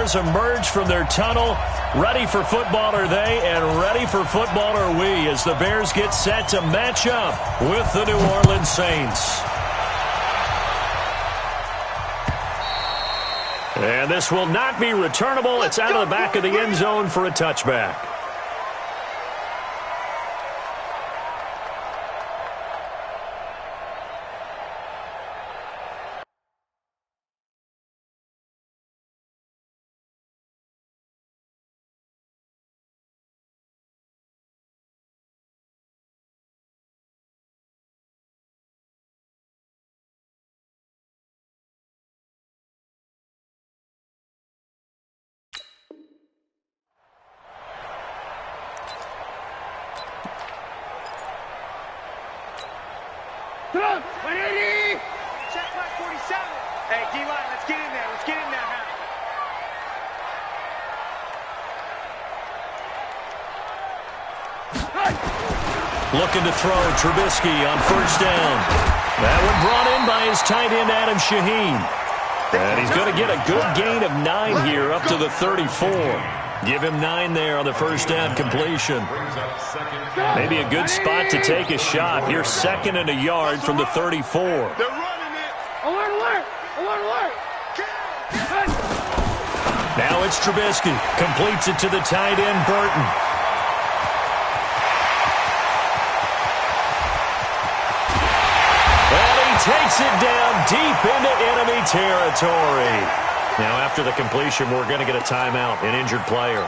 has emerged from their tunnel. Ready for football are they, and ready for football are we as the Bears get set to match up with the New Orleans Saints. And this will not be returnable. It's out of the back of the end zone for a touchback. Come on, 180! Check my 47. Hey, D-line, let's get in there. Let's get in there now. Looking to throw Trubisky on first down. That one brought in by his tight end, Adam Shaheen. And he's going to get a good gain of 9 here up to the 34. Give him 9 there on the first down completion. Maybe a good spot to take a shot. Here, 2nd and a yard from the 34. They're running it. Alert, alert, alert, alert. Now it's Trubisky. Completes it to the tight end, Burton. And he takes it down deep into enemy territory. Now, after the completion, we're going to get a timeout, an injured player.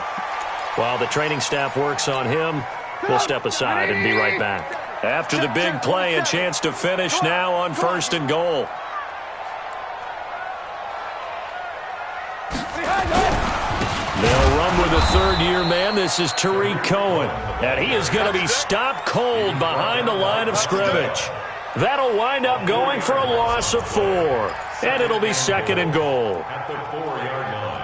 While the training staff works on him, we'll step aside and be right back. After the big play, a chance to finish now on 1st and goal. They'll run with a third-year man. This is Tariq Cohen. And he is going to be stopped cold behind the line of scrimmage. That'll wind up going for a loss of 4. And it'll be 2nd and goal. At the 4-yard line.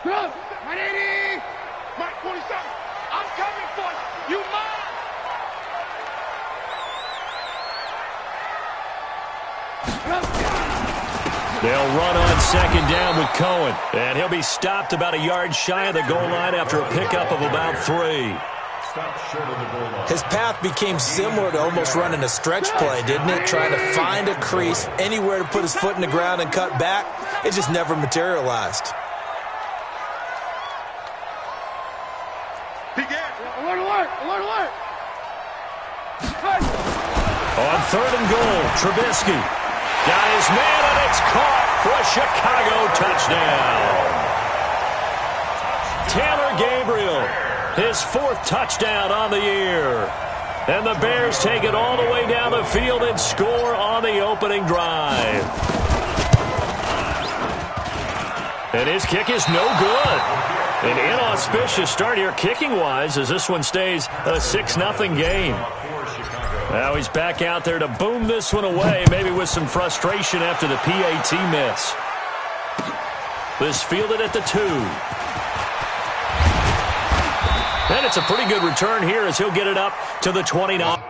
Go! 180! Mike 47. I'm coming for you. You mine! They'll run on 2nd down with Cohen. And he'll be stopped about a yard shy of the goal line after a pickup of about 3. His path became similar to almost running a stretch play, didn't it? Trying to find a crease, anywhere to put his foot in the ground and cut back. It just never materialized. Alert, alert, alert, alert. On 3rd and goal, Trubisky got his man, and it's caught for a Chicago touchdown. Taylor Gabriel, his 4th touchdown on the year. And the Bears take it all the way down the field and score on the opening drive. And his kick is no good. An inauspicious start here kicking-wise as this one stays a 6-0 game. Now he's back out there to boom this one away, maybe with some frustration after the PAT miss. This fielded at the 2. And it's a pretty good return here as he'll get it up to the 29.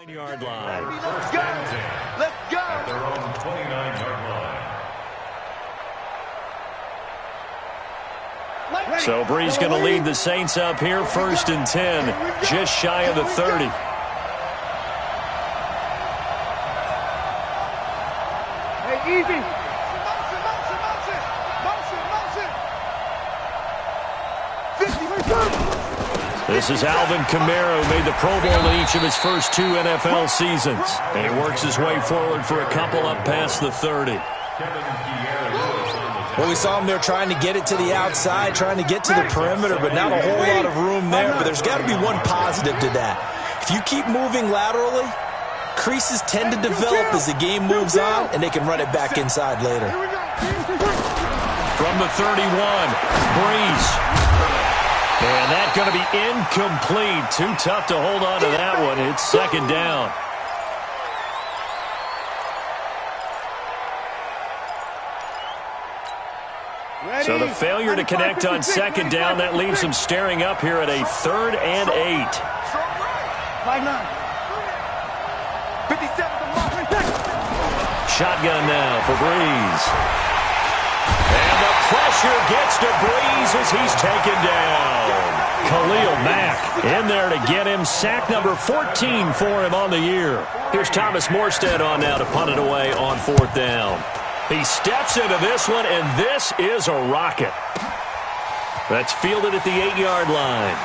Yard line. Let's go. Let's go. At their own 29-yard line. So Bree's going to lead the Saints up here, 1st and 10, just shy of the 30. Hey, easy. This is Alvin Kamara, who made the Pro Bowl in each of his first 2 NFL seasons. And he works his way forward for a couple up past the 30. Well, we saw him there trying to get it to the outside, trying to get to the perimeter, but not a whole lot of room there. But there's got to be one positive to that. If you keep moving laterally, Creases tend to develop as the game moves on, and they can run it back inside later. From the 31, Breeze. And that's going to be incomplete. Too tough to hold on to that one. It's second down. So the failure to connect on second down, that leaves them staring up here at a 3rd and 8. 5-9. 57. Shotgun now for Breeze. And the pressure gets to Breeze as he's taken down. Khalil Mack in there to get him. Sack number 14 for him on the year. Here's Thomas Morstead on now to punt it away on 4th down. He steps into this one, and this is a rocket. That's fielded at the 8-yard line.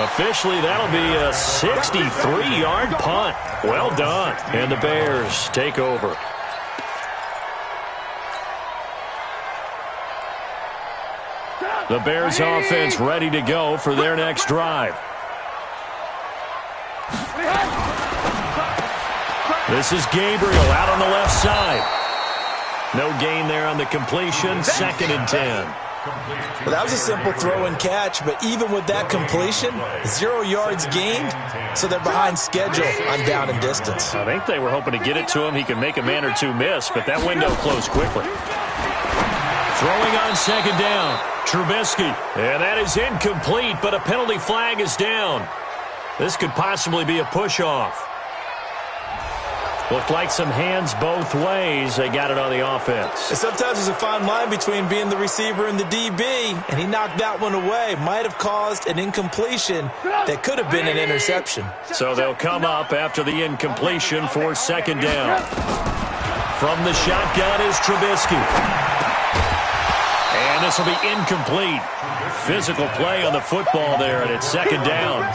Officially, that'll be a 63-yard punt. Well done. And the Bears take over. The Bears offense ready to go for their next drive. This is Gabriel out on the left side. No gain there on the completion. 2nd and 10. Well, that was a simple throw and catch, but even with that completion, 0 yards gained, so they're behind schedule on down and distance. I think they were hoping to get it to him. He can make a man or two miss, but that window closed quickly. Throwing on second down, Trubisky. And that is incomplete, but a penalty flag is down. This could possibly be a push-off. Looked like some hands both ways. They got it on the offense. And sometimes there's a fine line between being the receiver and the DB, and he knocked that one away. Might have caused an incompletion that could have been an interception. So they'll come up after the incompletion for second down. From the shotgun is Trubisky. And this will be incomplete. Physical play on the football there, and it's second down.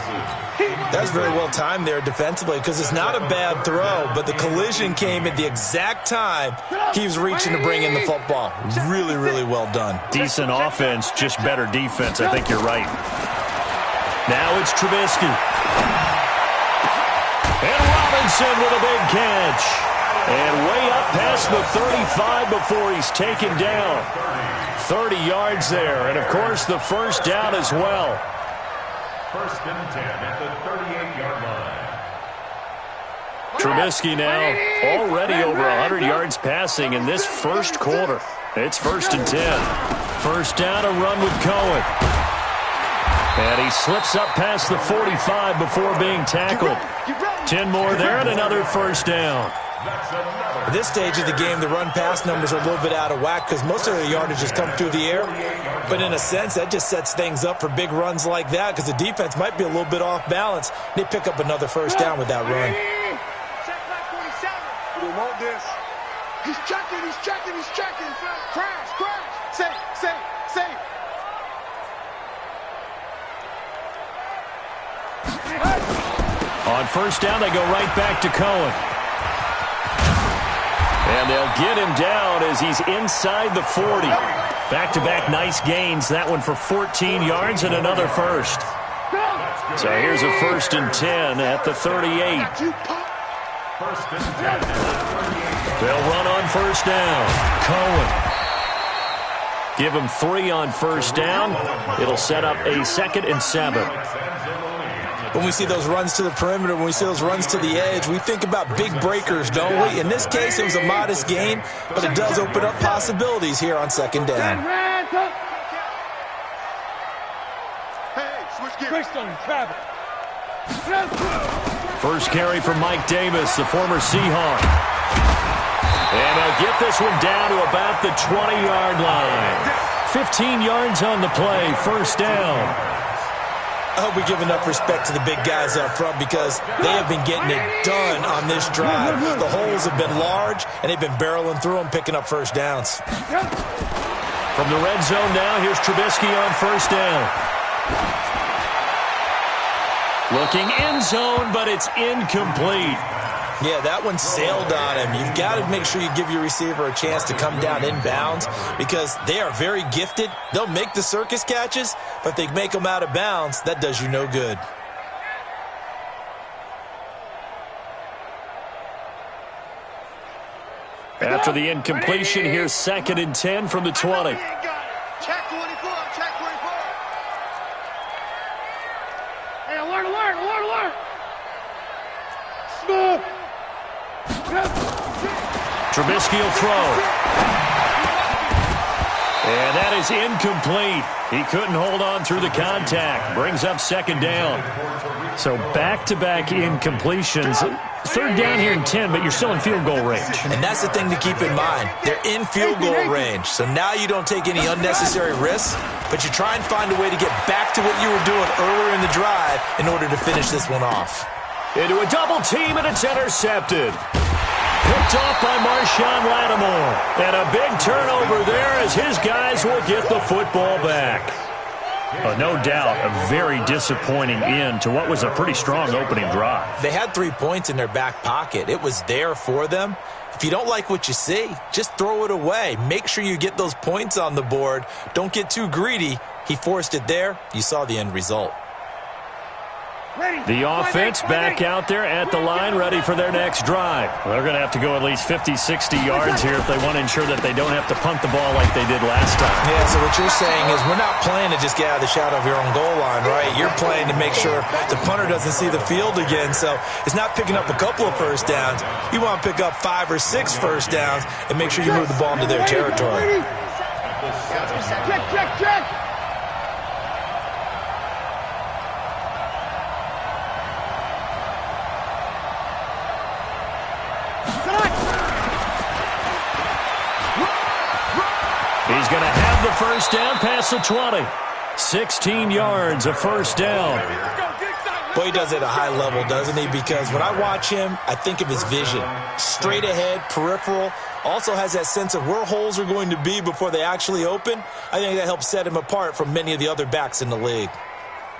That's very well timed there defensively because it's not a bad throw, but the collision came at the exact time he was reaching to bring in the football. Really, really well done. Decent offense, just better defense. I think you're right. Now it's Trubisky. And Robinson with a big catch. And way up past the 35 before he's taken down. 30 yards there, and of course the first down as well. 1st and 10 at the 38-yard line. Trubisky now already over 100 yards passing in this first quarter. It's 1st and 10. First down, a run with Cohen. And he slips up past the 45 before being tackled. 10 more there and another first down. At this stage of the game, the run-pass numbers are a little bit out of whack because most of their yardage has come through the air. But in a sense, that just sets things up for big runs like that because the defense might be a little bit off balance. They pick up another first down with that run. Check back 47. We want this. He's checking. Crash. Safe. On first down, they go right back to Cohen. And they'll get him down as he's inside the 40. Back-to-back nice gains. That one for 14 yards and another first. So here's a 1st and 10 at the 38. 1st and 10. They'll run on first down. Cohen. Give him 3 on first down. It'll set up a 2nd and 7. When we see those runs to the perimeter, when we see those runs to the edge, we think about big breakers, don't we? In this case, it was a modest gain, but it does open up possibilities here on second down. First carry from Mike Davis, the former Seahawk. And they'll get this one down to about the 20-yard line. 15 yards on the play, first down. I hope we give enough respect to the big guys up front because they have been getting it done on this drive. The holes have been large, and they've been barreling through them, picking up first downs. From the red zone now, here's Trubisky on first down. Looking end zone, but it's incomplete. Yeah, that one sailed on him. You've got to make sure you give your receiver a chance to come down inbounds because they are very gifted. They'll make the circus catches, but if they make them out of bounds, that does you no good. After the incompletion, here's 2nd and 10 from the 20. Check 24, check 24. Hey, alert, alert, alert, alert. Smooth. Trubisky will throw. And that is incomplete. He couldn't hold on through the contact. Brings up 2nd down. So back-to-back incompletions. 3rd down here in 10, but you're still in field goal range. And that's the thing to keep in mind. They're in field goal range. So now you don't take any unnecessary risks, but you try and find a way to get back to what you were doing earlier in the drive in order to finish this one off. Into a double team, and it's intercepted. Picked off by Marshawn Lattimore. And a big turnover there as his guys will get the football back. No doubt a very disappointing end to what was a pretty strong opening drive. They had 3 points in their back pocket. It was there for them. If you don't like what you see, just throw it away. Make sure you get those points on the board. Don't get too greedy. He forced it there. You saw the end result. The offense back out there at the line, ready for their next drive. They're going to have to go at least 50, 60 yards here if they want to ensure that they don't have to punt the ball like they did last time. Yeah, so what you're saying is we're not playing to just get out of the shadow of your own goal line, right? You're playing to make sure the punter doesn't see the field again. So it's not picking up a couple of first downs. You want to pick up 5 or 6 first downs and make sure you move the ball into their territory. Check, check, check. He's going to have the first down past the 20. 16 yards, a first down. Boy, he does it at a high level, doesn't he? Because when I watch him, I think of his vision. Straight ahead, peripheral. Also has that sense of where holes are going to be before they actually open. I think that helps set him apart from many of the other backs in the league.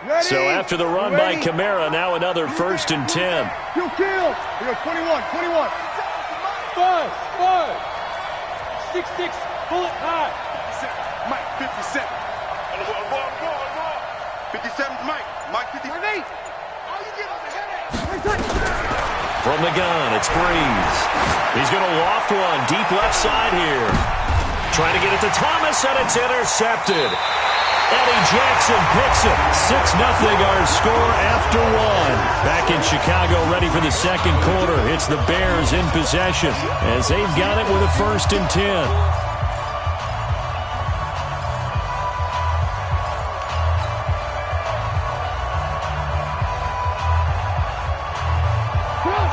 Ready. So after the run by Kamara, now another 1st and 10. You kill. We got 21, 21. 5, 6, 6. Bullet high. 57. Mike, 57. 57's Mike. Mike, 57. All you get on the headache. From the gun, it's Breeze. He's going to loft one deep left side here. Trying to get it to Thomas, and it's intercepted. Eddie Jackson picks it. 6-0 our score after 1. Back in Chicago, ready for the second quarter. It's the Bears in possession as they've got it with a 1st and 10.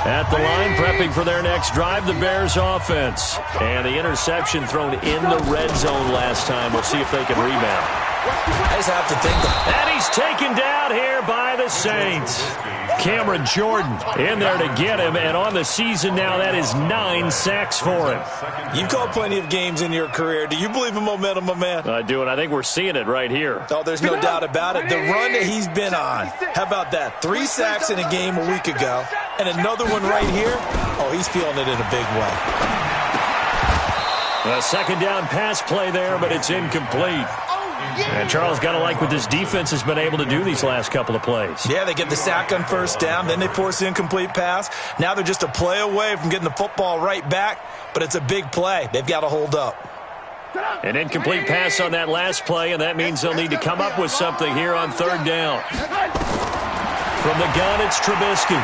At the line, prepping for their next drive, the Bears offense. And the interception thrown in the red zone last time. We'll see if they can rebound. I just have to think And he's taken down here by the Saints. Cameron Jordan in there to get him. And on the season now, that is 9 sacks for him. You've called plenty of games in your career. Do you believe in momentum, my man? I do, and I think we're seeing it right here. Oh, there's no doubt about it. The run that he's been on. How about that? 3 sacks in a game a week ago. And another one right here. Oh, he's feeling it in a big way. A 2nd down pass play there, but it's incomplete. And Charles got to like what this defense has been able to do these last couple of plays. Yeah, they get the sack on 1st down, then they force the incomplete pass. Now they're just a play away from getting the football right back, but it's a big play. They've got to hold up. An incomplete pass on that last play, and that means they'll need to come up with something here on 3rd down. From the gun, it's Trubisky.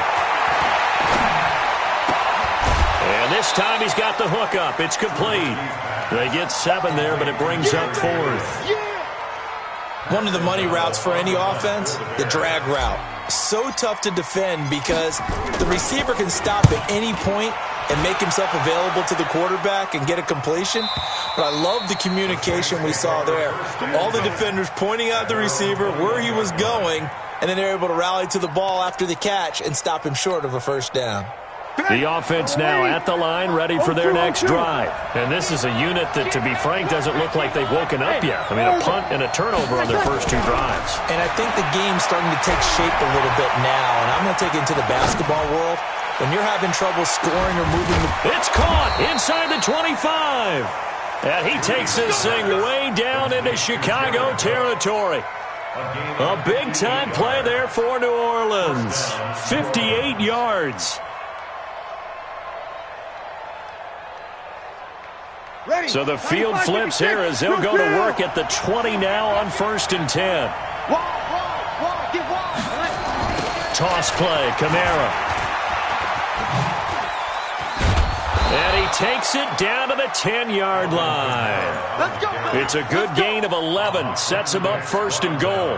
And this time he's got the hook up. It's complete. They get 7 there, but it brings up 4th. One of the money routes for any offense, the drag route. So tough to defend because the receiver can stop at any point and make himself available to the quarterback and get a completion. But I love the communication we saw there. All the defenders pointing out the receiver, where he was going, and then they're able to rally to the ball after the catch and stop him short of a 1st down. The offense now at the line, ready for their next drive. And this is a unit that, to be frank, doesn't look like they've woken up yet. I mean, a punt and a turnover on their first 2 drives. And I think the game's starting to take shape a little bit now. And I'm going to take it into the basketball world. When you're having trouble scoring or moving the... It's caught inside the 25. And he takes this thing way down into Chicago territory. A big-time play there for New Orleans. 58 yards. So the field flips here as they'll go to work at the 20 now on 1st and 10. Toss play, Kamara. And he takes it down to the 10-yard line. It's a good gain of 11. Sets him up 1st and goal.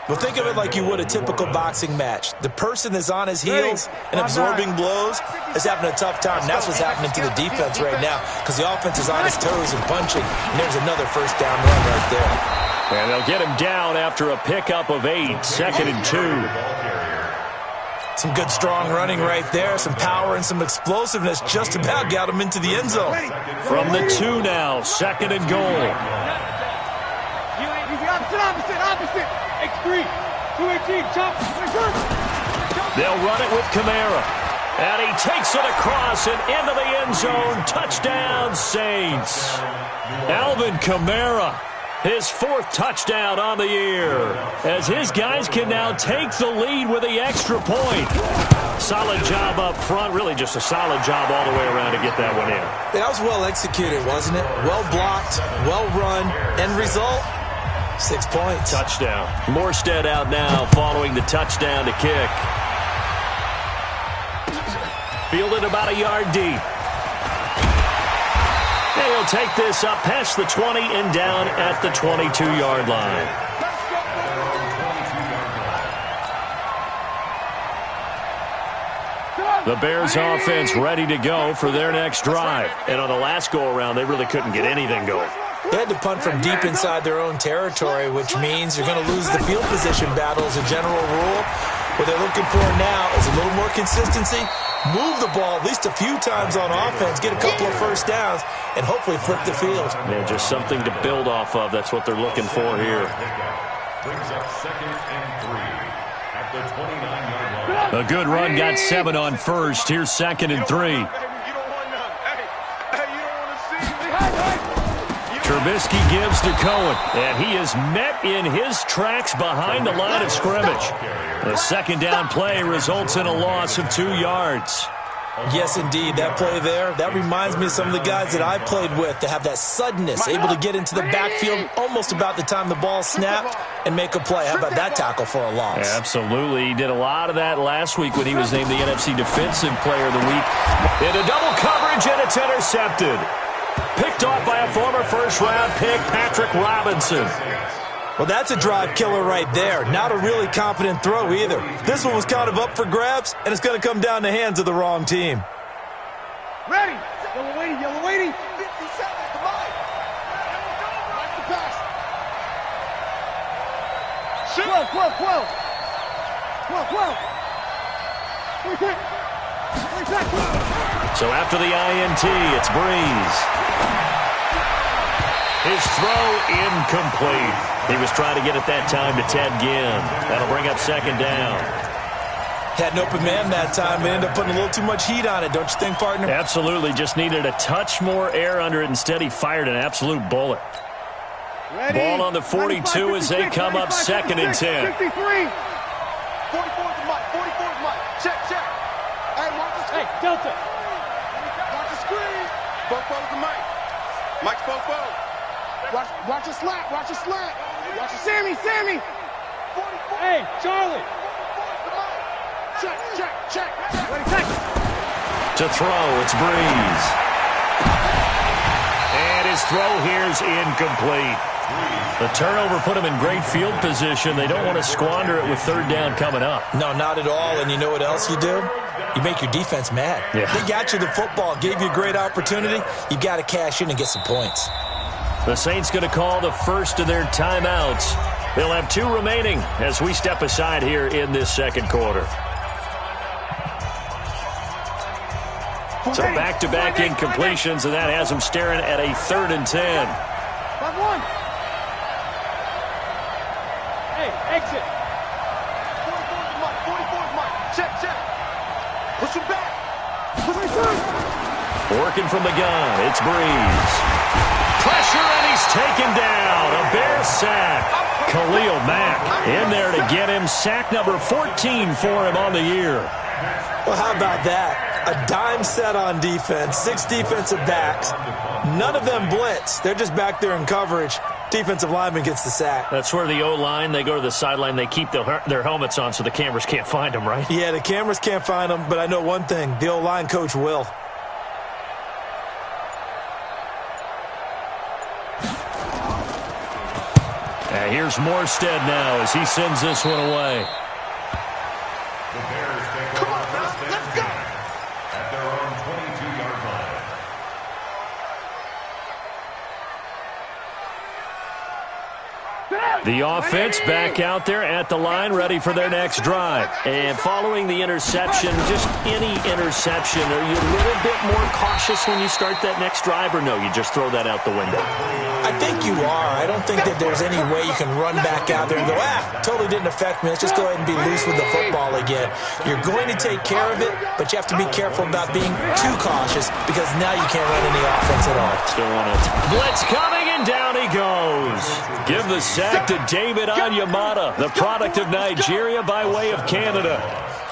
Well, think of it like you would a typical boxing match. The person that's on his heels and absorbing blows is having a tough time. And that's what's happening to the defense right now because the offense is on his toes and punching. And there's another 1st down run right there. And they'll get him down after a pickup of 8. 2nd and 2. Some good, strong running right there. Some power and some explosiveness just about got him into the end zone. From the 2 now, 2nd and goal. Opposite. X3. 218. Chop. They'll run it with Kamara. And he takes it across and into the end zone. Touchdown, Saints. Alvin Kamara, his 4th touchdown on the year, as his guys can now take the lead with the extra point. Solid job up front, really just a solid job all the way around to get that one in. That was well executed, wasn't it? Well blocked, well run. End result, 6 points. Touchdown. Morstead out now following the touchdown to kick. Fielded about a yard deep. And he'll take this up past the 20 and down at the 22-yard line. The Bears offense ready to go for their next drive. And on the last go-around, they really couldn't get anything going. They had to punt from deep inside their own territory, which means you're going to lose the field position battle as a general rule. What they're looking for now is a little more consistency, move the ball at least a few times on offense, get a couple of 1st downs, and hopefully flip the field. Yeah, just something to build off of. That's what they're looking for here. Brings up 2nd and 3 at the 29-yard line. A good run got 7 on 1st. Here's 2nd and 3. Trubisky gives to Cohen, and he is met in his tracks behind the line of scrimmage. The 2nd down play results in a loss of 2 yards. Yes, indeed. That play there, that reminds me of some of the guys that I played with to have that suddenness, able to get into the backfield almost about the time the ball snapped and make a play. How about that tackle for a loss? Yeah, absolutely. He did a lot of that last week when he was named the NFC Defensive Player of the Week. Into double coverage, and it's intercepted. Picked off by a former 1st-round pick, Patrick Robinson. Well, that's a drive killer right there. Not a really confident throw either. This one was kind of up for grabs, and it's going to come down in the hands of the wrong team. Ready. Yellow waiting. 57. Come on. Watch the pass. 12. 12. So after the INT, it's Breeze. His throw incomplete. He was trying to get it that time to Ted Ginn. That'll bring up 2nd down. Had an open man that time, but ended up putting a little too much heat on it, don't you think, partner? Absolutely. Just needed a touch more air under it. Instead, he fired an absolute bullet. Ready. Ball on the 42 as they come up 2nd and 10. 53. 44's the mic. 44's the mic. Check. Hey, watch the screen. Hey, Delta. Watch the screen. Fofo's the mic. Mike's Fofo. Watch a slant. Watch a Sammy. 44. Hey, Charlie. Check. Ready, check. To throw, it's Breeze. And his throw here's incomplete. The turnover put him in great field position. They don't want to squander it with 3rd down coming up. No, not at all. And you know what else you do? You make your defense mad. Yeah. They got you the football, gave you a great opportunity. You got to cash in and get some points. The Saints going to call the first of their timeouts. They'll have 2 remaining as we step aside here in this 2nd quarter. So back-to-back incompletions, and that has them staring at a 3rd and 10. 5-1. Hey, exit. 44's mark. Check. Push him back. Working from the gun, it's Breeze. Pressure, and he's taken down. A Bear sack. Khalil Mack in there to get him. Sack number 14 for him on the year. Well, how about that? A dime set on defense, 6 defensive backs. None of them blitz. They're just back there in coverage. Defensive lineman gets the sack. That's where the O-line, they go to the sideline, they keep their helmets on so the cameras can't find them, right? Yeah, the cameras can't find them, but I know one thing. The O-line coach will. Here's Morstead now as he sends this one away. The Bears take over first and 10 at their own 22-yard line. The offense back out there at the line, ready for their next drive. And following the interception, just any interception, are you a little bit more cautious when you start that next drive, or no, you just throw that out the window? I think you are. I don't think that there's any way you can run back out there and go, totally didn't affect me. Let's just go ahead and be loose with the football again. You're going to take care of it, but you have to be careful about being too cautious because now you can't run any offense at all. Still on it. Blitz coming, and down he goes. Give the sack to David Onyemata, the product of Nigeria by way of Canada.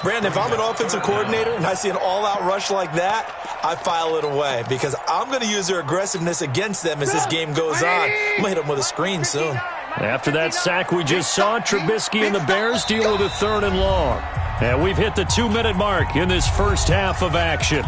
Brandon, if I'm an offensive coordinator and I see an all-out rush like that, I file it away because I'm going to use their aggressiveness against them as this game goes on. I'm going to hit them with a screen soon. After that sack we just saw, Trubisky and the Bears deal with a 3rd and long. And we've hit the 2-minute mark in this first half of action.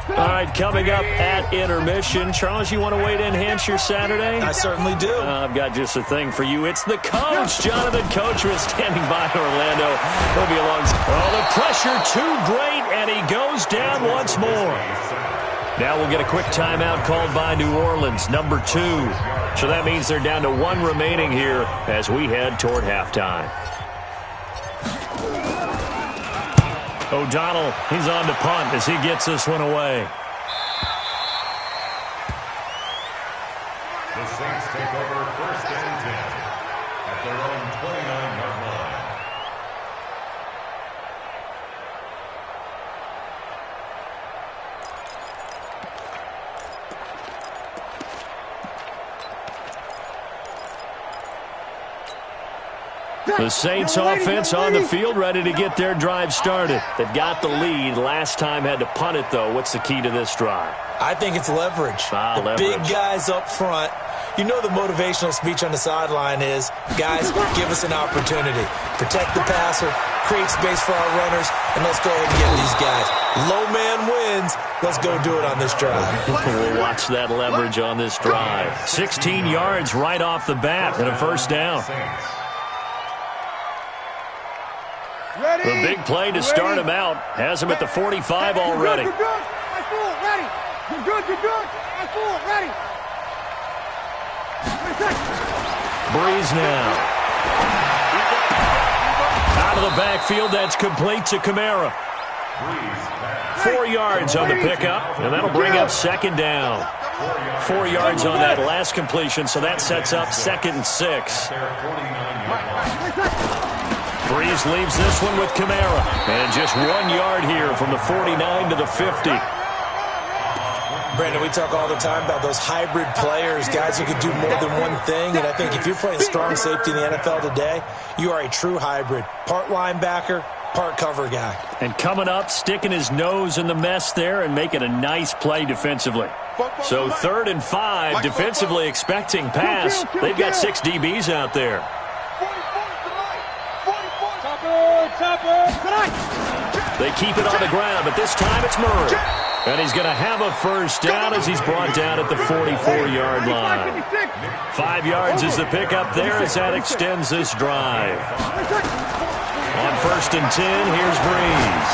All right, coming up at intermission. Charles, you want to weigh to enhance your Saturday? I certainly do. I've got just a thing for you. It's the coach, Jonathan Coachman, standing by Orlando. He'll be along. Oh, the pressure too great, and he goes down once more. Now we'll get a quick timeout called by New Orleans, number 2. So that means they're down to 1 remaining here as we head toward halftime. O'Donnell, he's on to punt as he gets this one away. The Saints take over first and 10 at their own 29-yard line. The Saints offense on the field, ready to get their drive started. They've got the lead. Last time had to punt it, though. What's the key to this drive? I think it's leverage. The big guys up front. You know the motivational speech on the sideline is, guys, give us an opportunity. Protect the passer, create space for our runners, and let's go ahead and get these guys. Low man wins. Let's go do it on this drive. We'll watch that leverage on this drive. 16 yards right off the bat and a first down. The big play to start him out has him at the 45 already. You're good. Ready. You're good. Ready. Breeze now. Out of the backfield, that's complete to Kamara. 4 yards on the pickup, and that'll bring up 2nd down. 4 yards on that last completion, so that sets up 2nd and 6. Breeze leaves this one with Kamara. And just 1 yard here from the 49 to the 50. Brandon, we talk all the time about those hybrid players, guys who can do more than one thing. And I think if you're playing strong safety in the NFL today, you are a true hybrid. Part linebacker, part cover guy. And coming up, sticking his nose in the mess there and making a nice play defensively. So 3rd and 5, defensively expecting pass. They've got 6 DBs out there. They keep it on the ground, but this time it's Murray. And he's going to have a first down as he's brought down at the 44-yard line. 5 yards is the pickup there as that extends this drive. On 1st and 10, here's Breeze.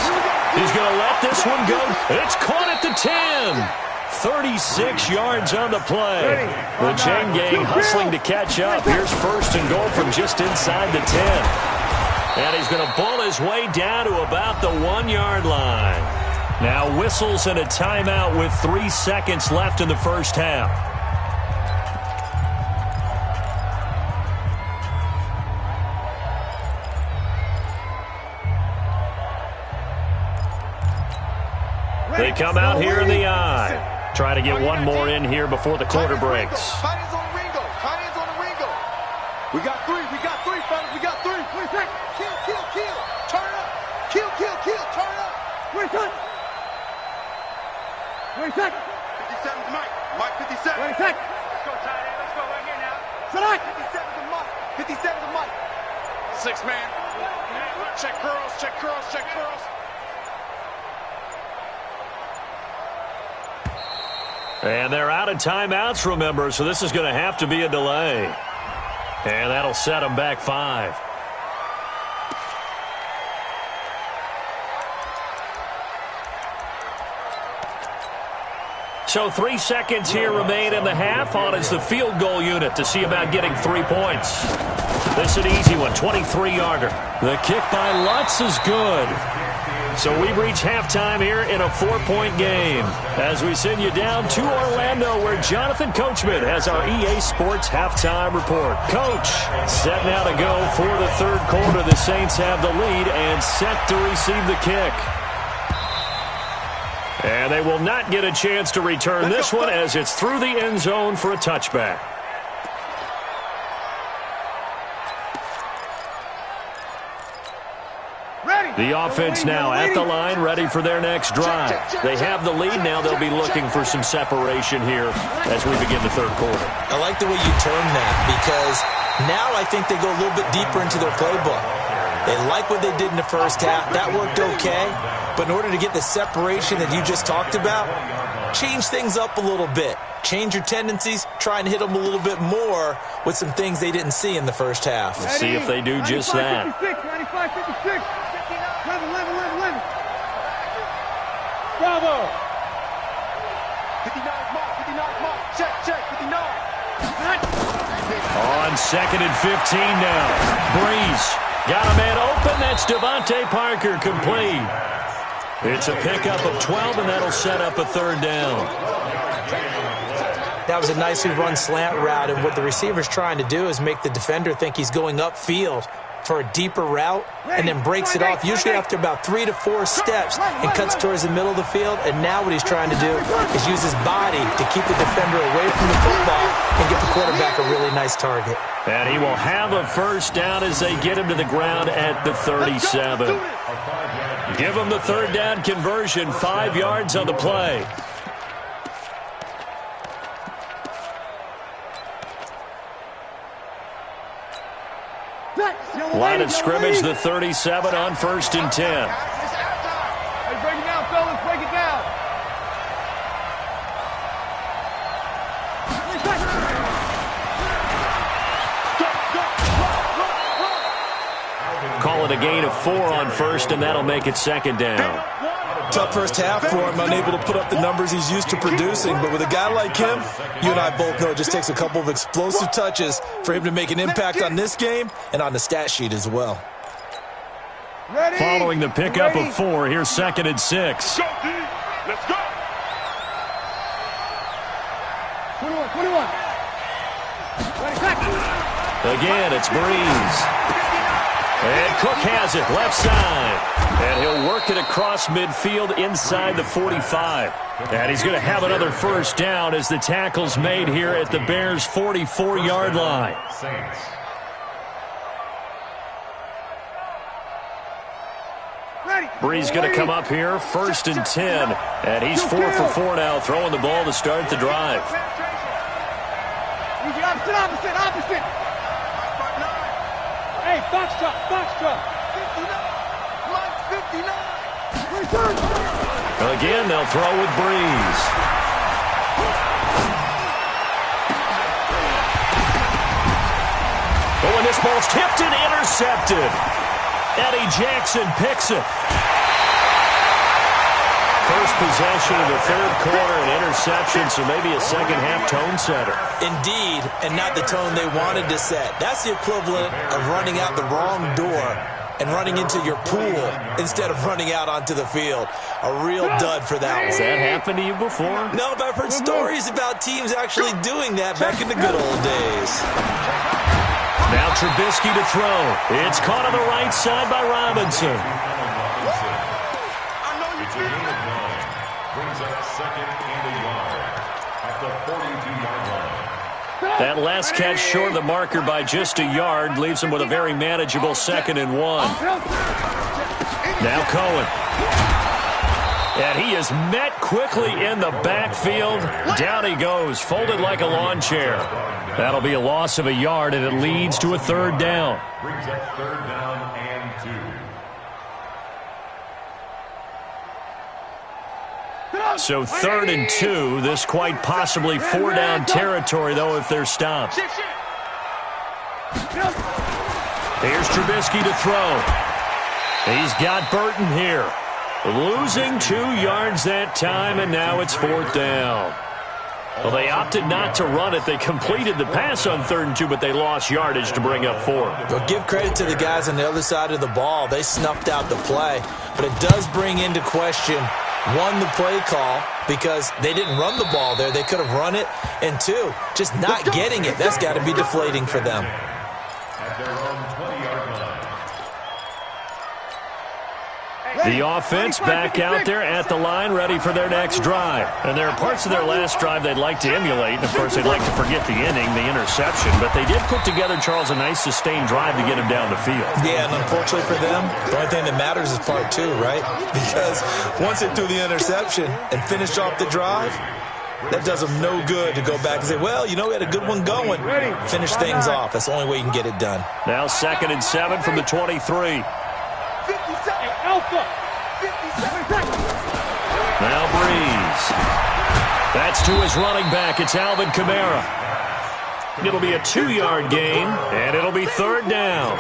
He's going to let this one go. It's caught at the 10. 36 yards on the play. The chain gang hustling to catch up. Here's 1st and goal from just inside the 10. And he's going to bull his way down to about the 1 yard line. Now whistles and a timeout with 3 seconds left in the first half. They come out here in the eye. Try to get one more in here before the quarter breaks. Tight ends on the Ringo. We got 3, fellas. We got 3. 57 to Mike. Mike 57. Let's go, tight end. Let's go right here now. 57 to Mike. 57 to Mike. 6 man. Check curls, check curls, check curls. And they're out of timeouts, remember, so this is going to have to be a delay. And that'll set them back 5. So 3 seconds here remain in the half. On is the field goal unit to see about getting 3 points. This is an easy one, 23-yarder. The kick by Lutz is good. So we've reached halftime here in a 4-point game. As we send you down to Orlando, where Jonathan Coachman has our EA Sports halftime report. Coach, set now to go for the third quarter. The Saints have the lead and set to receive the kick. And they will not get a chance to return this one as it's through the end zone for a touchback. The offense now at the line, ready for their next drive. They have the lead. Now they'll be looking for some separation here as we begin the third quarter. I like the way you term that, because now I think they go a little bit deeper into their playbook. They like what they did in the first half. That worked okay. But in order to get the separation that you just talked about, change things up a little bit. Change your tendencies. Try and hit them a little bit more with some things they didn't see in the first half. We'll see if they do just that. 95, 56. 11. Bravo. 59 Mike. Check. 59. On 2nd and 15 now. Breeze got a man open. That's Devontae Parker, complete. It's a pickup of 12, and that'll set up a third down. That was a nicely run slant route, and what the receiver's trying to do is make the defender think he's going upfield for a deeper route, and then breaks it off, usually after about 3 to 4 steps, and cuts towards the middle of the field. And now what he's trying to do is use his body to keep the defender away from the football and get the quarterback a really nice target. And he will have a first down as they get him to the ground at the 37. Give him the third down conversion, 5 yards on the play. Line of scrimmage, the 37 on 1st and 10. Hey, break it down, fellas. Break it down. Call it a gain of 4 on 1st, and that'll make it 2nd down. Tough first half for him, unable to put up the numbers he's used to producing. But with a guy like him, you and I both know it just takes a couple of explosive touches for him to make an impact on this game and on the stat sheet as well. Following the pickup of 4, here's 2nd and 6. Let's go. 21. Again, it's Breeze. And Cook has it, left side. And he'll work it across midfield inside the 45. And he's going to have another first down as the tackle's made here at the Bears' 44-yard line. Breeze going to come up here, 1st and 10. And he's 4 for 4 now, throwing the ball to start the drive. Opposite. Hey, box truck. 59. Again, they'll throw with Breeze. But when this ball's tipped and intercepted, Eddie Jackson picks it. First possession of the third quarter, an interception, so maybe a second-half tone setter. Indeed, and not the tone they wanted to set. That's the equivalent of running out the wrong door and running into your pool instead of running out onto the field. A real dud for that one. Has that happened to you before? No, but I've heard stories about teams actually doing that back in the good old days. Now Trubisky to throw. It's caught on the right side by Robinson. That last catch short of the marker by just a yard leaves him with a very manageable 2nd and 1. Now Cohen. And he is met quickly in the backfield. Down he goes, folded like a lawn chair. That'll be a loss of a yard, and it leads to a third down. Brings up third down and 2. So 3rd and 2. This quite possibly 4-down territory, though, if they're stopped. Here's Trubisky to throw. He's got Burton here. Losing 2 yards that time, and now it's 4th down. Well, they opted not to run it. They completed the pass on 3rd and 2, but they lost yardage to bring up 4. Well, give credit to the guys on the other side of the ball. They snuffed out the play, but it does bring into question, 1, the play call, because they didn't run the ball there. They could have run it, and 2, just not getting it. That's got to be deflating for them. At their own 20-yard line. The offense back out there at the line, ready for their next drive. And there are parts of their last drive they'd like to emulate. And, of course, they'd like to forget the inning, the interception. But they did put together, Charles, a nice sustained drive to get him down the field. Yeah, and unfortunately for them, the only thing that matters is part 2, right? Because once they threw the interception and finished off the drive, that does them no good to go back and say, well, you know, we had a good one going. Finish things off. That's the only way you can get it done. Now 2nd and 7 from the 23. Now Breeze. That's to his running back. It's Alvin Kamara. It'll be a 2-yard gain, and it'll be 3rd down.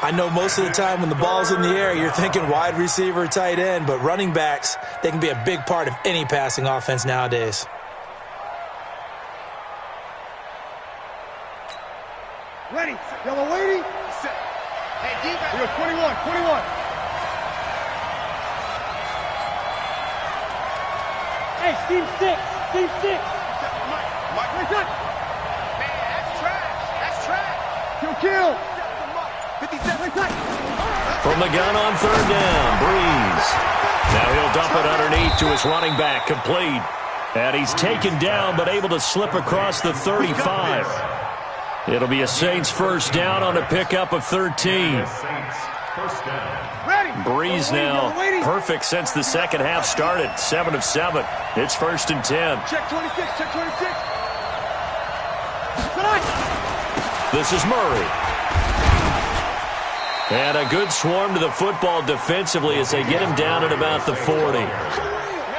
I know most of the time when the ball's in the air, you're thinking wide receiver, tight end, but running backs, they can be a big part of any passing offense nowadays. Ready. Yellow lady. Set. Hey, defense. We go 21. Hey, Steve 6. Mike. Man, that's trash. Kill. 57. From the gun on 3rd down, Breeze. Now he'll dump it underneath to his running back, complete. And he's taken down, but able to slip across the 35. It'll be a Saints 1st down on a pickup of 13. Breeze now perfect since the second half started. 7 of 7. It's 1st and 10. Check 26. This is Murray. And a good swarm to the football defensively as they get him down at about the 40.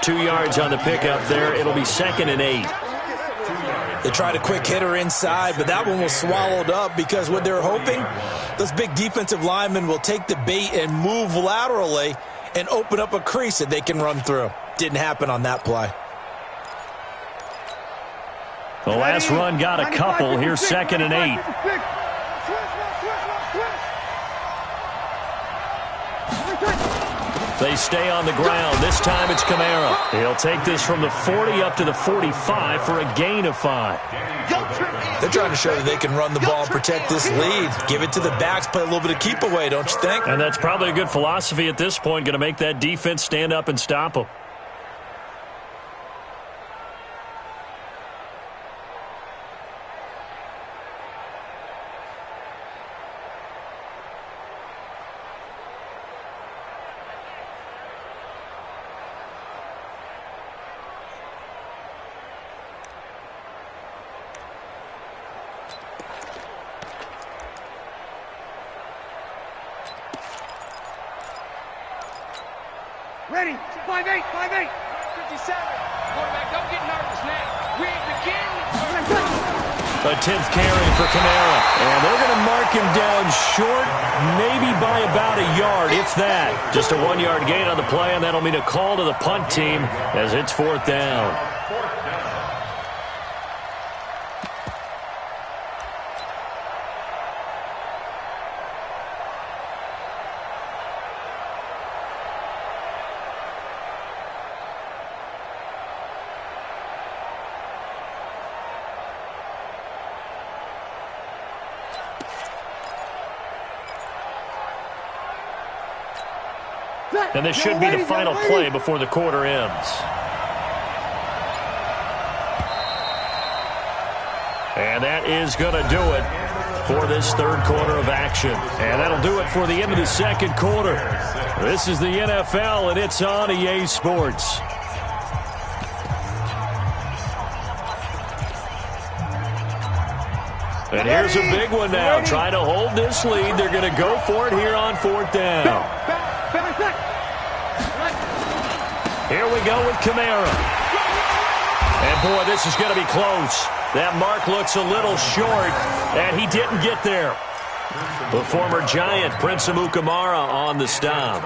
2 yards on the pickup there. It'll be 2nd and 8. They tried a quick hitter inside, but that one was swallowed up because what they're hoping, those big defensive linemen will take the bait and move laterally and open up a crease that they can run through. Didn't happen on that play. The last run got a couple. Here's 2nd and 8. They stay on the ground. This time it's Kamara. He'll take this from the 40 up to the 45 for a gain of 5. They're trying to show that they can run the ball and protect this lead. Give it to the backs, play a little bit of keep away, don't you think? And that's probably a good philosophy at this point, going to make that defense stand up and stop them. Ready. 5-8. 57. Quarterback, don't get nervous now. We begin. A 10th carry for Kamara. And they're going to mark him down short, maybe by about a yard, if that. Just a 1-yard gain on the play, and that'll mean a call to the punt team as it's 4th down. And this should be the final play before the quarter ends. And that is going to do it for this third quarter of action. And that'll do it for the end of the second quarter. This is the NFL, and it's on EA Sports. And here's a big one now. Trying to hold this lead. They're going to go for it here on 4th down. Here we go with Kamara. And, boy, this is going to be close. That mark looks a little short, and he didn't get there. The former Giant, Prince Amukamara, on the stop.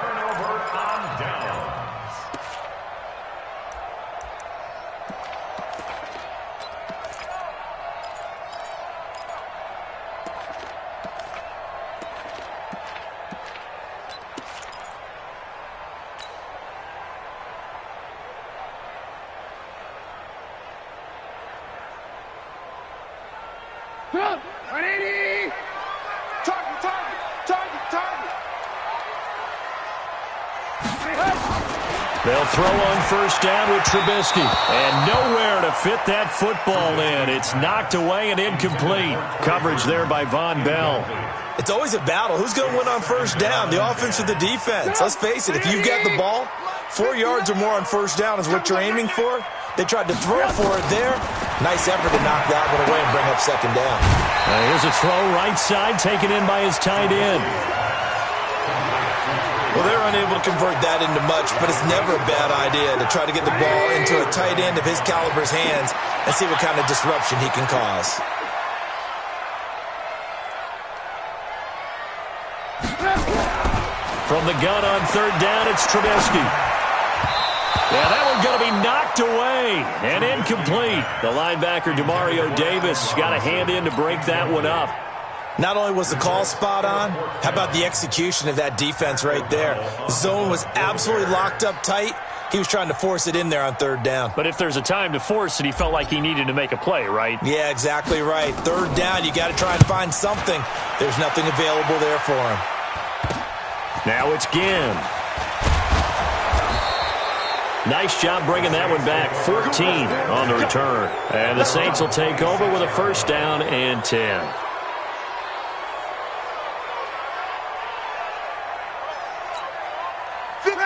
They'll throw on 1st down with Trubisky. And nowhere to fit that football in. It's knocked away and incomplete. Coverage there by Von Bell. It's always a battle. Who's going to win on 1st down, the offense or the defense? Let's face it, if you've got the ball, 4 yards or more on 1st down is what you're aiming for. They tried to throw for it there. Nice effort to knock that one away and bring up 2nd down. Here's a throw right side, taken in by his tight end. Well, they're unable to convert that into much, but it's never a bad idea to try to get the ball into a tight end of his caliber's hands and see what kind of disruption he can cause. From the gun on 3rd down, it's Trubisky. Yeah, that one's going to be knocked away and incomplete. The linebacker, Demario Davis, got a hand in to break that one up. Not only was the call spot on, how about the execution of that defense right there? The zone was absolutely locked up tight. He was trying to force it in there on 3rd down. But if there's a time to force it, he felt like he needed to make a play, right? Yeah, exactly right. 3rd down, you got to try and find something. There's nothing available there for him. Now it's Ginn. Nice job bringing that one back. 14 on the return. And the Saints will take over with a 1st down and 10.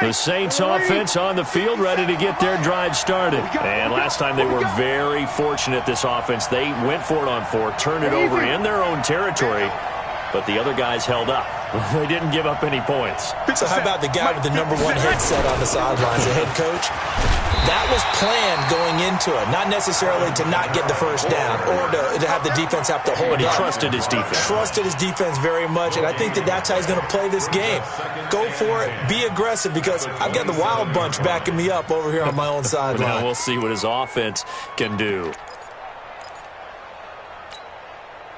The Saints offense on the field, ready to get their drive started. And last time they were very fortunate, this offense. They went for it on 4, turned it over in their own territory, but the other guys held up. They didn't give up any points. So how about the guy with the #1 headset on the sidelines, the head coach? That was planned going into it, not necessarily to not get the 1st down or to have the defense have to hold But he up. trusted his defense. Trusted his defense very much, and I think that's how he's going to play this game. Go for it, be aggressive, because I've got the Wild Bunch backing me up over here on my own sideline. Now we'll see what his offense can do.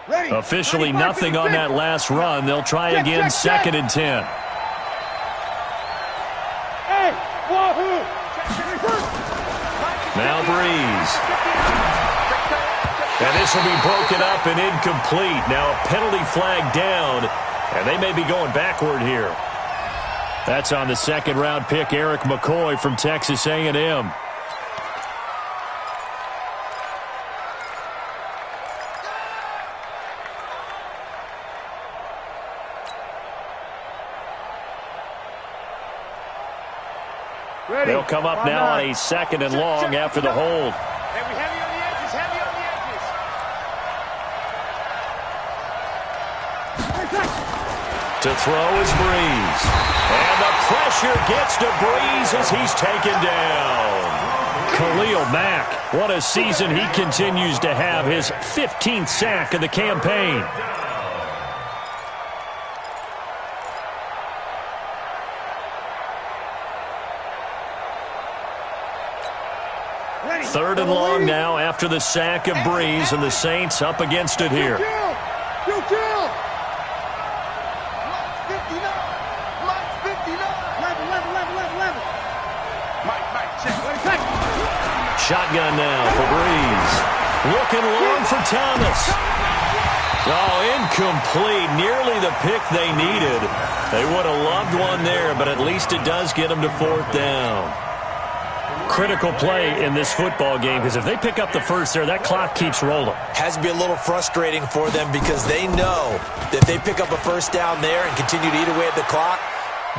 Officially nothing on that last run. They'll try again, 2nd and 10. Now Breeze. And this will be broken up and incomplete. Now a penalty flag down, and they may be going backward here. That's on the 2nd-round pick, Eric McCoy from Texas A&M. They'll come up now on a 2nd and long after the hold. Heavy on the edges, heavy on the edges. To throw is Breeze. And the pressure gets to Breeze as he's taken down. Khalil Mack, what a season he continues to have. His 15th sack of the campaign. Third and long now after the sack of Breeze, and the Saints up against it here. Shotgun now for Breeze. Looking long for Thomas. Oh, incomplete. Nearly the pick they needed. They would have loved one there, but at least it does get them to 4th down. Critical play in this football game, because if they pick up the 1st there, that clock keeps rolling. Has to be a little frustrating for them, because they know that if they pick up a 1st down there and continue to eat away at the clock,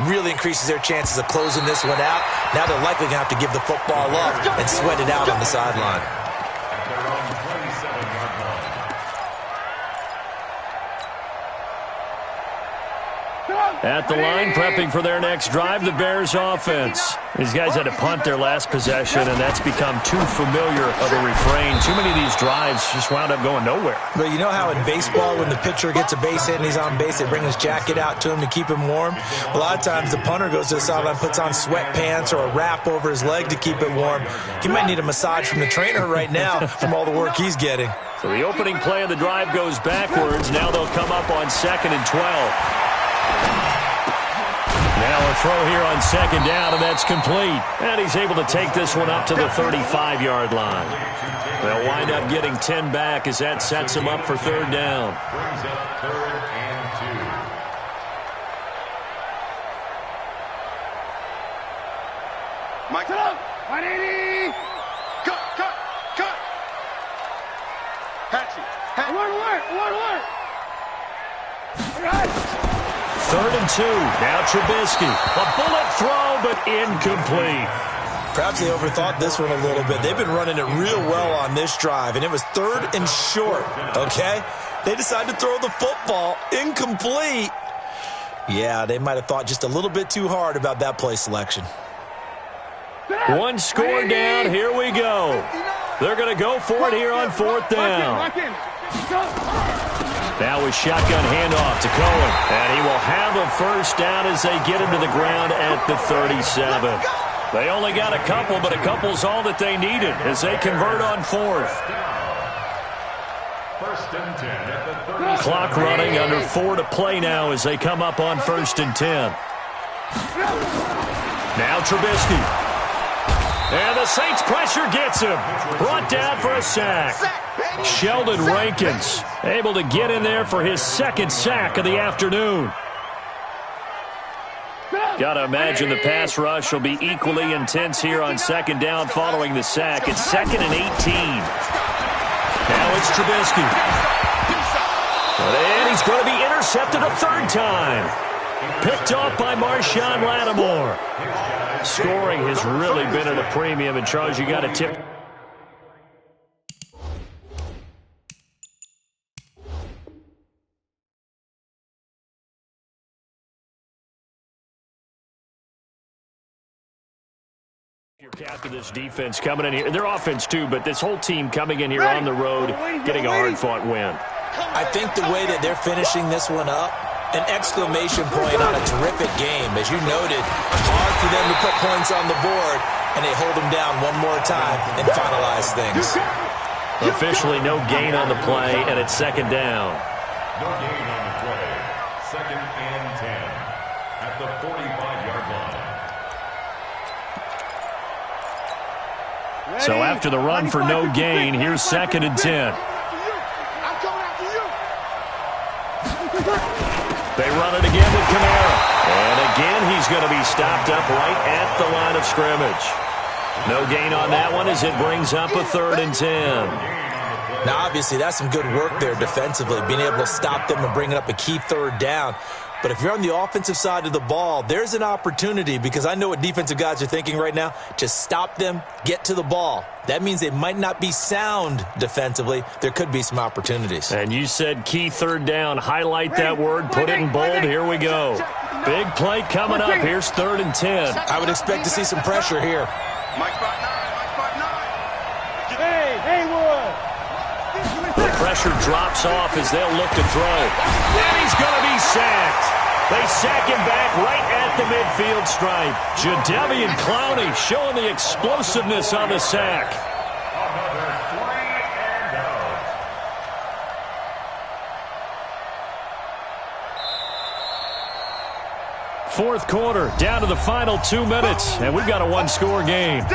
really increases their chances of closing this one out. Now they're likely going to have to give the football up and sweat it out on the sideline. At their own 27-yard line. At the line, prepping for their next drive, the Bears offense. These guys had to punt their last possession, and that's become too familiar of a refrain. Too many of these drives just wound up going nowhere. But you know how in baseball, when the pitcher gets a base hit and he's on base, they bring his jacket out to him to keep him warm? A lot of times the punter goes to the sideline, puts on sweatpants or a wrap over his leg to keep it warm. He might need a massage from the trainer right now from all the work he's getting. So the opening play of the drive goes backwards. Now they'll come up on 2nd and 12. Now a throw here on 2nd down, and that's complete. And he's able to take this one up to the 35-yard line. They'll wind up getting 10 back as that sets him up for 3rd down. Brings up 3rd and 2. Mike, up. 180. Cut. Hatchie. Alert. 3rd and 2. Now Trubisky. A bullet throw, but incomplete. Perhaps they overthought this one a little bit. They've been running it real well on this drive, and it was 3rd and short, okay? They decided to throw the football incomplete. Yeah, they might have thought just a little bit too hard about that play selection. One score down. Here we go. They're going to go for it here on 4th down. Now a shotgun handoff to Cohen. And he will have a 1st down as they get him to the ground at the 37. They only got a couple, but a couple's all that they needed as they convert on 4th. 1st and 10 at the 37. Clock running, under 4 to play now as they come up on 1st and 10. Now Trubisky. And the Saints pressure gets him. Brought down for a sack. Sheldon Rankins able to get in there for his 2nd sack of the afternoon. Got to imagine the pass rush will be equally intense here on 2nd down following the sack. It's 2nd and 18. Now it's Trubisky. And he's going to be intercepted a 3rd time. Picked off by Marshawn Lattimore. Scoring has really been at a premium, and Charles, you got to tip. Your cap to this defense coming in here. Their offense too, but this whole team coming in here on the road, getting a hard-fought win. I think the way that they're finishing this one up, an exclamation point on a terrific game. As you noted, hard for them to put points on the board, and they hold them down one more time and finalize things. Officially no gain on the play, and it's 2nd down. No gain on the play. 2nd and 10 at the 45-yard line. So after the run for no gain, here's 2nd and 10. I'm coming after you. They run it again with Kamara. And again, he's going to be stopped up right at the line of scrimmage. No gain on that one as it brings up a 3rd and 10. Now, obviously, that's some good work there defensively, being able to stop them and bringing up a key 3rd down. But if you're on the offensive side of the ball, there's an opportunity, because I know what defensive guys are thinking right now. Just stop them, get to the ball. That means they might not be sound defensively. There could be some opportunities. And you said key 3rd down. Highlight that word, put it in bold. Here we go. Big play coming up. Here's 3rd and 10. I would expect to see some pressure here. Mike spot 9. Hey, Haywood. The pressure drops off as they'll look to throw. And he's going to be sacked. They sack him back right at the midfield stripe. Jadeveon Clowney showing the explosiveness on the sack. Another 3 and out. 4th quarter, down to the final 2 minutes, and we've got a 1-score game.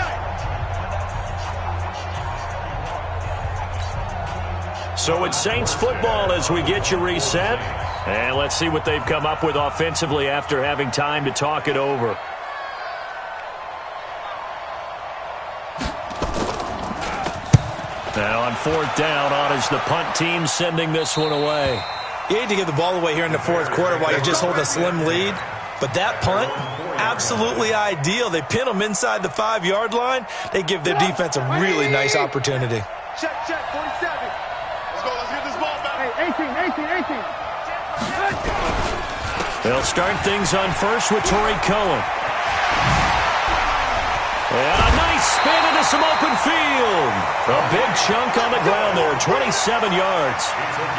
So it's Saints football as we get you reset. And let's see what they've come up with offensively after having time to talk it over. Now on 4th down, on is the punt team sending this one away. You hate to give the ball away here in the 4th quarter while you're just holding a slim lead. But that punt, absolutely ideal. They pin them inside the 5-yard line. They give their defense a really nice opportunity. Check, 47. Let's go, let's get this ball back. Hey, 18. They'll start things on first with Torrey Cohen. And a nice spin into some open field. A big chunk on the ground there, 27 yards.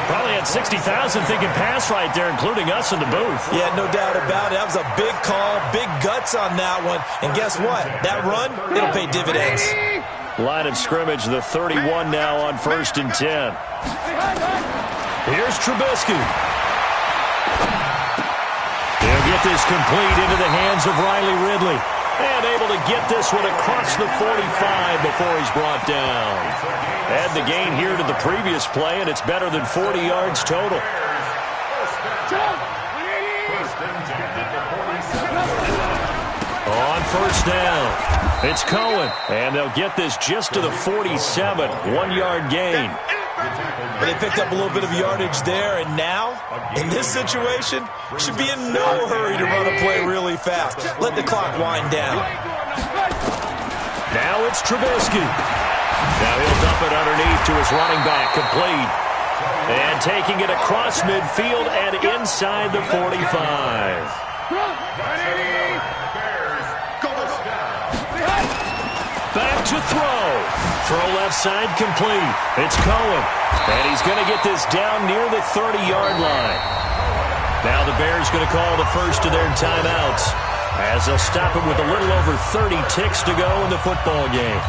Probably had 60,000 thinking pass right there, including us in the booth. Yeah, no doubt about it. That was a big call, big guts on that one. And guess what? That run, it'll pay dividends. Line of scrimmage, the 31 now on 1st and 10. Here's Trubisky. He'll get this complete into the hands of Riley Ridley. And able to get this one across the 45 before he's brought down. Add the gain here to the previous play, and it's better than 40 yards total. On 1st down, it's Cohen. And they'll get this just to the 47, 1-yard gain. But they picked up a little bit of yardage there, and now, in this situation, should be in no hurry to run a play really fast. Let the clock wind down. Now it's Trubisky. Now he'll dump it underneath to his running back, complete. And taking it across midfield and inside the 45. Back to throw. Throw left side complete. It's Cohen. And he's going to get this down near the 30-yard line. Now the Bears going to call the first of their timeouts, as they'll stop it with a little over 30 ticks to go in the football game.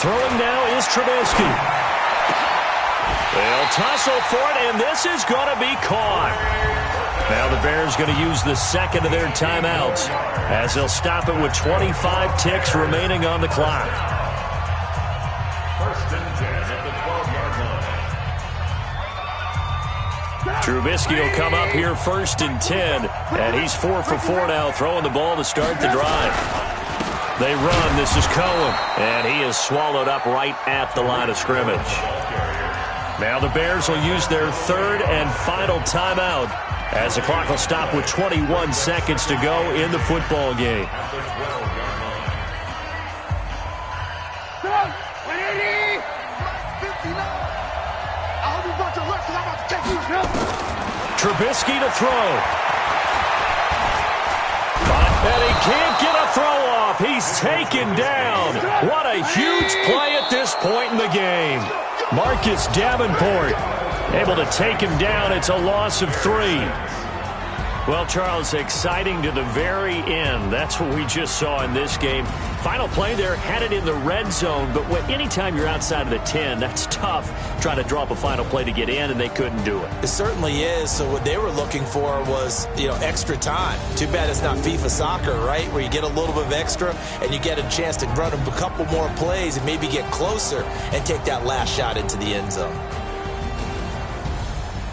Throwing now is Trubisky. They'll tussle for it, and this is going to be caught. Now the Bears going to use the second of their timeouts, as they'll stop it with 25 ticks remaining on the clock. 1st and 10 at the 12-yard line. Trubisky will come up here 1st and 10, and he's 4 for 4 now, throwing the ball to start the drive. They run. This is Cohen, and he is swallowed up right at the line of scrimmage. Now the Bears will use their 3rd and final timeout, as the clock will stop with 21 seconds to go in the football game. Trubisky to throw. And he can't get a throw off. He's taken down. What a huge play at this point in the game. Marcus Davenport able to take him down. It's a loss of 3. Well, Charles, exciting to the very end. That's what we just saw in this game. Final play there, had it in the red zone, but anytime you're outside of the 10, that's tough trying to draw up a final play to get in, and they couldn't do it. It certainly is. So what they were looking for was, extra time. Too bad it's not FIFA soccer, right, where you get a little bit of extra and you get a chance to run a couple more plays and maybe get closer and take that last shot into the end zone.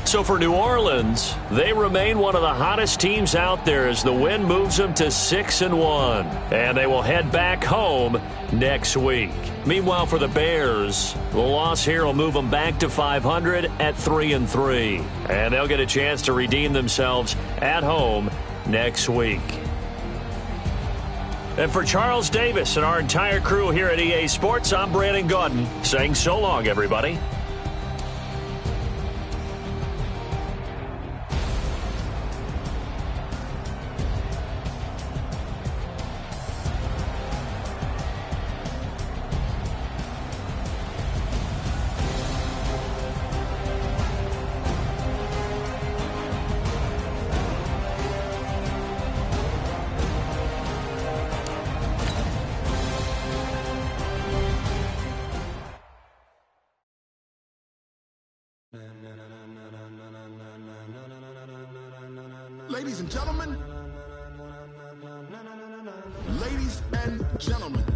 So for New Orleans, they remain one of the hottest teams out there as the win moves them to 6-1. And they will head back home next week. Meanwhile, for the Bears, the loss here will move them back to 500 at 3-3. And they'll get a chance to redeem themselves at home next week. And for Charles Davis and our entire crew here at EA Sports, I'm Brandon Gaudin saying so long, everybody. Ladies and gentlemen, Gentlemen.